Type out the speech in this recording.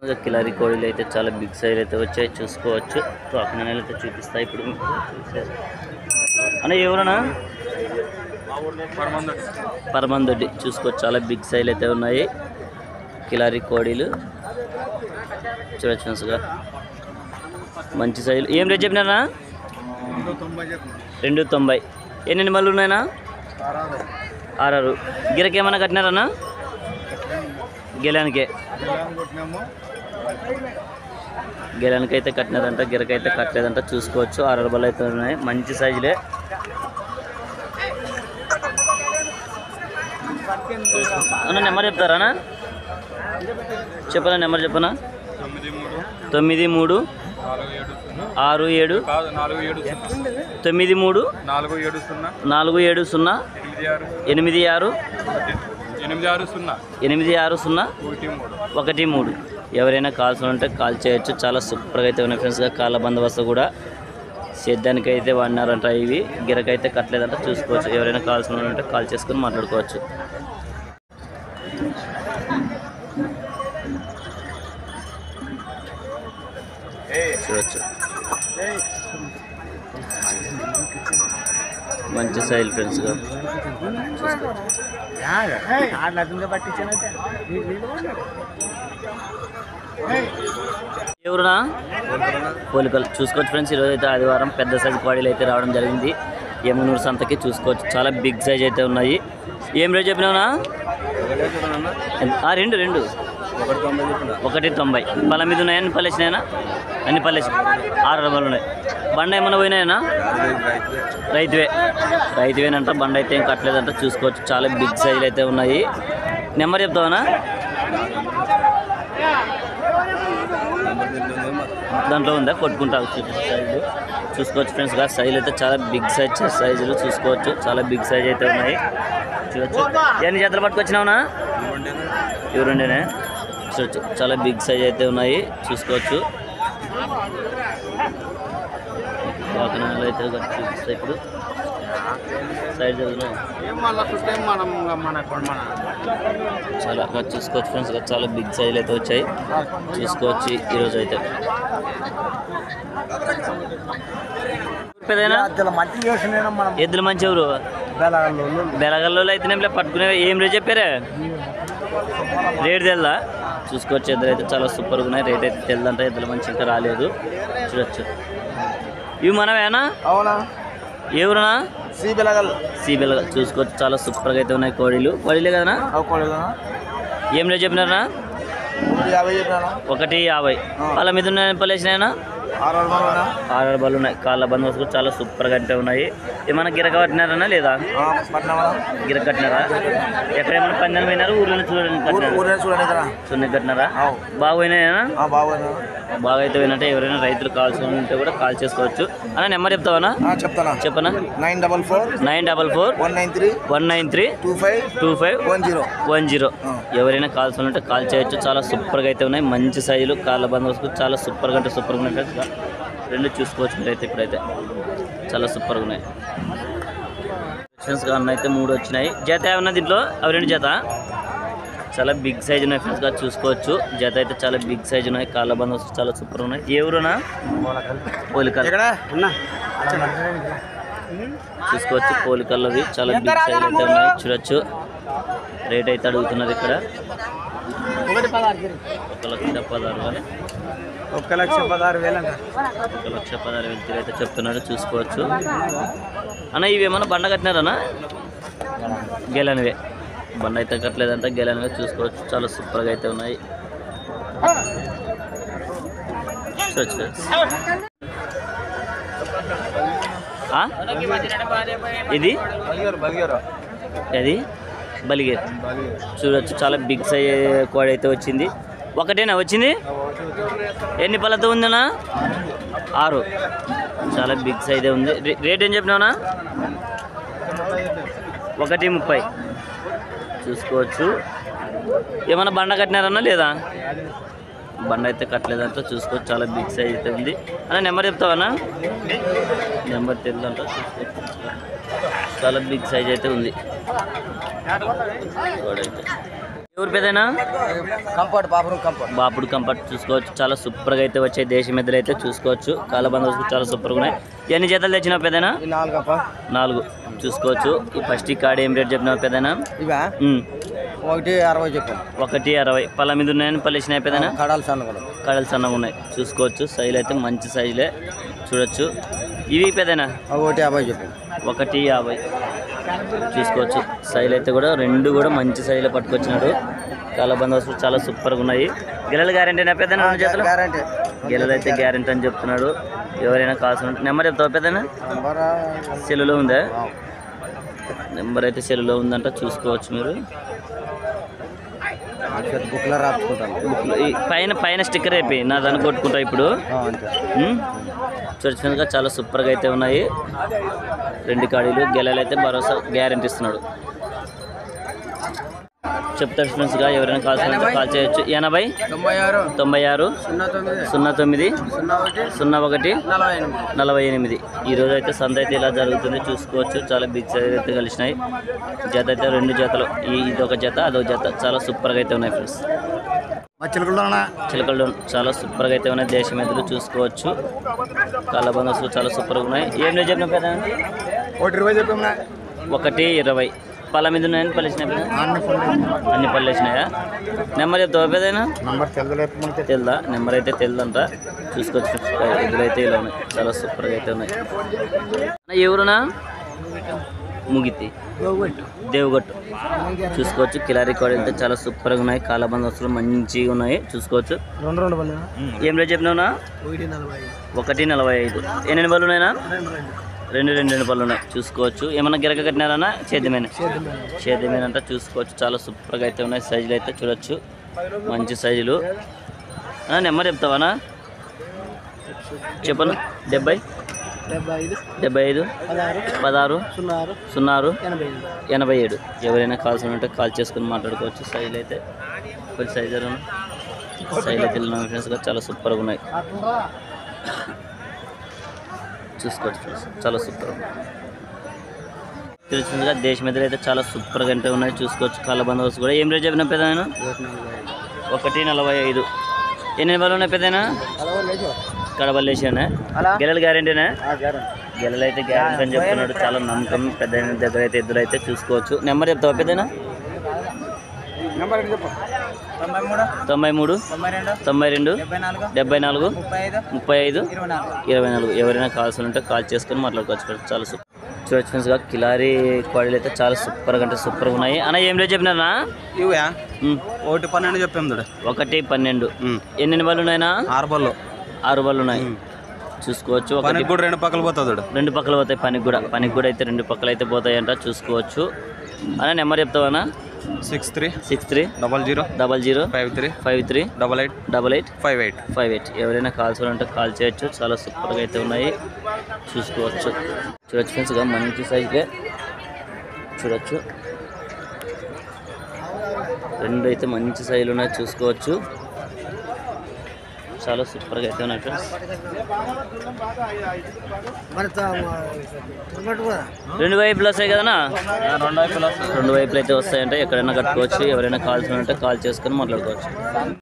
కిలారి కోడిలు అయితే చాలా big size అయితే వచ్చాయి, చూసుకోవచ్చు. తోకన అయితే చూపిస్తాయి ఇప్పుడు అన్న. ఎవరన్నా పరమందొడ్డి చూసుకోవచ్చు, చాలా బిగ్ సైజ్ అయితే ఉన్నాయి కిలారి కోడిలు. చూడొచ్చు ఫ్రెండ్స్గా మంచి సైజులు. ఏం రేట్ చెప్పినారా? 290. ఎన్ని మళ్ళీ ఉన్నాయన్నా? 6. గిరకి ఏమన్నా కట్టినారన్నా? గెలానికే అయితే కట్టినారంట, గిరకైతే కట్టలేదంట. చూసుకోవచ్చు 6 బళ్ళు అయితే ఉన్నాయి, మంచి సైజులే. అన్న నెంబర్ చెప్తారా? చెప్పనా నెంబర్ చెప్పనా? 93 67 93 470 86 13. ఎవరైనా కాల్స్ ఉంటే కాల్ చేయొచ్చు. చాలా సూపర్గా అయితే ఉన్నాయి ఫ్రెండ్స్గా. కాళ్ళ బందోబస్తు కూడా సేద్యానికి అయితే వాడినారంట. ఇవి గిరకైతే కట్టలేదంట. చూసుకోవచ్చు. ఎవరైనా కాల్స్ ఉంటే కాల్ చేసుకుని మాట్లాడుకోవచ్చు. చూడొచ్చు మంచి సైల్ ఫ్రెండ్స్గా. ఎవరునా పోలికలు చూసుకోవచ్చు ఫ్రెండ్స్. ఈరోజు అయితే ఆదివారం పెద్ద సైజు కోడిలు అయితే రావడం జరిగింది యమునూరు సంతకి. చూసుకోవచ్చు చాలా బిగ్ సైజ్ అయితే ఉన్నాయి. ఏం రేట్ చెప్పినావునా? 2 190. పళ్ళ మీద ఉన్నాయా? అన్ని పళ్ళు వేసినాయనా? అన్ని పళ్ళు వేసి 6 రూపాయలు ఉన్నాయి. బండ ఏమన్నా పోయినాయనా? రైతువేనంట. బండ అయితే ఏం కట్టలేదంట. చూసుకోవచ్చు చాలా బిగ్ సైజులు అయితే ఉన్నాయి. నెంబర్ చెప్తావనా? దాంట్లో ఉందా? కొట్టుకుంటా సైజులు చూసుకోవచ్చు ఫ్రెండ్స్గా. సైజులు అయితే చాలా బిగ్ సైజులు చూసుకోవచ్చు. చాలా బిగ్ సైజ్ అయితే ఉన్నాయి. చూడొచ్చు. ఎన్ని జతలు పట్టుకొచ్చినావునా? ఇవి 2. చూడొచ్చు చాలా బిగ్ సైజ్ అయితే ఉన్నాయి. చూసుకోవచ్చు. వాకనాలు అయితే చూపిస్తాయి ఇప్పుడు. సైడ్ చాలా చూసుకోవచ్చు ఫ్రెండ్స్. చాలా బిగ్ సైజులు అయితే వచ్చాయి. చూసుకోవచ్చు ఈరోజు అయితే. ఎద్దులు మంచి ఎవరు? బెలగల్లో అయితేనే పట్టుకునే. ఏం రేట్ చెప్పారా? రేట్ తెల్దా? చూసుకోవచ్చు. ఎద్దులు అయితే చాలా సూపర్గా ఉన్నాయి. రేట్ అయితే తెల్దంట. ఎద్దులు మంచి ఇంకా రాలేదు. చూడొచ్చు. ఇవి మనవేనా? అవునా? ఎవరునా? సి బెలగల్. చూసుకోవచ్చు చాలా సూపర్గా అయితే ఉన్నాయి కోడిలు. కోడిలే కదనా? ఏం రేట్ చెప్పినారా? 150. వాళ్ళ మీద ఉన్నాయి పళ్ళు వేసినాయనా? 6 బళ్ళు ఉన్నాయి. కాళ్ళ బందోబస్తు కూడా చాలా సూపర్గా అయితే ఉన్నాయి. ఏమన్నా గిరక కట్టినారన్నా లేదా? గిరక కట్టినారా? ఎక్కడ ఏమన్నా పందెం పోయినారు? ఊర్లో చూడండి కట్టినారా? బాగా పోయినాయనా? బాగా అయితే పోయినట్టే. ఎవరైనా రైతులు కావాల్సి ఉంటే కూడా కాల్ చేసుకోవచ్చు. అన్న నెంబర్ చెప్తావనా? చెప్పనా? 944 193 2510. ఎవరైనా కాల్స్ ఉంటే కాల్ చేయొచ్చు. చాలా సూపర్గా అయితే ఉన్నాయి. మంచి సైజులు. కాళ్ళ బందోబస్తు చాలా సూపర్గా అంటే సూపర్గా ఉన్నాయి ఫ్రెండ్స్. 2 చూసుకోవచ్చు మీరైతే. ఇప్పుడైతే చాలా సూపర్గా ఉన్నాయి ఫ్రెండ్స్గా. అన్న అయితే 3 వచ్చినాయి. జత ఏమన్నా దీంట్లో? అవి 2 జత. చాలా బిగ్ సైజ్ ఉన్నాయి ఫ్రెండ్స్గా. చూసుకోవచ్చు. జత అయితే చాలా బిగ్ సైజ్ ఉన్నాయి. కాళ్ళ బందోబస్తు చాలా సూపర్గా ఉన్నాయి. ఎవరునా? పోలికలు చూసుకోవచ్చు. పోలికల్లోవి చాలా బిగ్ సైజ్ అయితే ఉన్నాయి. చూడొచ్చు. రేట్ అయితే అడుగుతున్నారు ఇక్కడ 1,16,000. 1,16,000 అయితే చెప్తున్నారు. చూసుకోవచ్చు. అన్న ఇవి ఏమన్నా బండ కట్టినారన్నా? గెలనివే. బండ అయితే కట్టలేదంట, గెలనివే. చూసుకోవచ్చు. చాలా సూపర్గా అయితే ఉన్నాయి. చూడొచ్చు. ఇది బలిగేర్. చూడొచ్చు. చాలా బిగ్ సైజ్ కోడి అయితే వచ్చింది. ఒకటేనా వచ్చింది? ఎన్ని పళ్ళతో ఉందన్నా? 6. చాలా బిగ్ సైజే ఉంది. రేట్ ఏం చెప్పినావునా? 130. చూసుకోవచ్చు. ఏమన్నా బండ కట్టినారన్నా లేదా? బండ అయితే కట్టలేదంట. చూసుకోవచ్చు. చాలా బిగ్ సైజ్ అయితే ఉంది. అన్న నెంబర్ చెప్తావన్నా? నెంబర్ తెలియదంట. చూసుకోవచ్చు. చాలా బిగ్ సైజ్ అయితే ఉంది. ఎవరు పెదైనా కంఫర్ట్ బాపుడు కంఫర్ట్ చూసుకోవచ్చు. చాలా సూపర్గా అయితే వచ్చాయి. దేశం ఎద్దులు అయితే చూసుకోవచ్చు. కాళ్ళ బందోబస్తు చాలా సూపర్గా ఉన్నాయి. ఎన్ని జతలు తెచ్చినావు పెదైనా? 4 చూసుకోవచ్చు. ఈ ఫస్ట్ ఈ కార్డు ఏం రేట్ చెప్పినావు పెదైనా? 160 చెప్పాను. 160. పళ్ళ మీద ఉన్నాయని పళ్ళు వేసినాయి పెదైనా? కడలు సన్నగా ఉన్నాయి చూసుకోవచ్చు. సైజులు అయితే మంచి సైజులే చూడొచ్చు. ఇవి పెదైనా? 150 చెప్పాను. 150 చూసుకోవచ్చు. సైజులు అయితే కూడా రెండు కూడా మంచి సైజులో పట్టుకొచ్చినాడు. కాళ్ళ బందోబస్తు చాలా సూపర్గా ఉన్నాయి. గిల్లలు గ్యారెంటీనా పెద్దనా? చేతులు గిల్లలు అయితే గ్యారెంటీ అని చెప్తున్నాడు. ఎవరైనా కావాల్సిన నెంబర్ చెప్తావా పెద్దనా? సెల్లులో ఉందా? నెంబర్ అయితే సెల్లులో ఉందంట చూసుకోవచ్చు మీరు. పైన స్టిక్కర్ అయిపోయి నా దాన్ని కొట్టుకుంటా ఇప్పుడు. చూడగా చాలా సూపర్గా అయితే ఉన్నాయి. 2 కాడీలు గెలలు అయితే భరోసా గ్యారెంటీ ఇస్తున్నాడు. చెప్తారు ఫ్రెండ్స్గా ఎవరైనా కాల్ చేయొచ్చు. 80 96 09 01 48. ఈరోజు అయితే సంత అయితే ఇలా జరుగుతుంది చూసుకోవచ్చు. చాలా బిగ్ సైజ్ అయితే కలిసినాయి. జత అయితే 2 జతలు, ఇదొక జత అదొక జత. చాలా సూపర్గా అయితే ఉన్నాయి ఫ్రెండ్స్. చిలకలు చాలా సూపర్గా అయితే ఉన్నాయి. దేశం ఎద్దులు చూసుకోవచ్చు. కాళ్ళ బందోబస్తు చాలా సూపర్గా ఉన్నాయి. ఏం లేదు చెప్పిన పెద్ద? 120. పళ్ళ మీద ఉన్నాయని పళ్ళు వేసినాయి. అన్ని పళ్ళు వేసినాయా? నెంబర్ చెప్తావా పెద్దనా? తెలుదా? నెంబర్ అయితే తెలుదంట చూసుకోవచ్చు. ఎదురైతే ఇలా ఉన్నాయి. చాలా సూపర్గా అయితే ఉన్నాయి. ఎవరునా? ముగితి దేవగట్టు చూసుకోవచ్చు. కిలారీ కోడలు అయితే చాలా సూపర్గా ఉన్నాయి. కాళ్ళ బందోబస్తులు మంచిగా ఉన్నాయి చూసుకోవచ్చు. ఏం రేట్ చెప్పినావునా? 145. ఎన్ని పళ్ళు ఉన్నాయినా? 2 పళ్ళు ఉన్నాయి చూసుకోవచ్చు. ఏమన్నా గిరక కట్టినారన్నా? సేద్యమేనంట చూసుకోవచ్చు. చాలా సూపర్గా అయితే ఉన్నాయి. సైజులు అయితే చూడొచ్చు మంచి సైజులు. నెంబర్ చెప్తావానా? చెప్పను. 70 75 16 06 87. ఎవరైనా కావాల్సిన ఉంటే కాల్ చేసుకుని మాట్లాడుకోవచ్చు. సైజులు అయితే కొంచెం సైజులు అయితే ఫ్రెండ్స్గా చాలా సూపర్గా ఉన్నాయి చూసుకోవచ్చు. చాలా సూపర్ తెలుస్తుందిగా. దేశం ఎదురు అయితే చాలా సూపర్గా అంటే ఉన్నాయి చూసుకోవచ్చు. కాళ్ళ బందోబస్తు కూడా. ఏం రేట్ చెప్పిన పెద్దనా? 145. ఎన్ని బళ్ళు ఉన్నాయి పెద్దనా? కడబళ్ళు వేసానా? గెలలు గ్యారెంటీనా? గెలలు అయితే గ్యారెంటీ అని చెప్తున్నాడు. చాలా నమ్మకం పెద్ద దగ్గర అయితే ఎదురు అయితే చూసుకోవచ్చు. నెంబర్ చెప్తావా పెద్దనా? 93 92 74 35 24. ఎవరైనా కావాల్సి ఉంటే కాల్ చేసుకొని మాట్లాడుకోవచ్చు. చాలా సూపర్ చూడొచ్చు ఫ్రెండ్స్గా. కిలారీ కోడలు అయితే చాలా సూపర్గా అంటే సూపర్గా ఉన్నాయి. అన్న ఏం రేట్ చెప్పినారా? 112 చెప్పాము. 112. ఎన్ని బళ్ళు ఉన్నాయినా? 6 బళ్ళు ఉన్నాయి చూసుకోవచ్చు. 2 పక్కలు పోతుంది. 2 పక్కలు పోతాయి. పనికి కూడా అయితే 2 పక్కలు అయితే పోతాయంట చూసుకోవచ్చు. అన్న నెంబర్ చెప్తావా? 63 00 53 88 58. ఎవరైనా కాల్స్ ఉంటే కాల్ చేయొచ్చు. చాలా సూపర్గా అయితే ఉన్నాయి చూసుకోవచ్చు. చూడొచ్చు ఫ్రెండ్స్గా మంచి సైజ్గా చూడొచ్చు. 2 అయితే మంచి సైజులు ఉన్నాయి చూసుకోవచ్చు. చాలా సూపర్గా అయితే ఉన్నాయి ఫ్రెండ్స్. 2 వైపులు వస్తాయి కదనా? 2 వైపులు అయితే వస్తాయంటే ఎక్కడైనా కట్టుకోవచ్చు. ఎవరైనా కాల్స్ ఉంటే కాల్ చేసుకొని మాట్లాడుకోవచ్చు.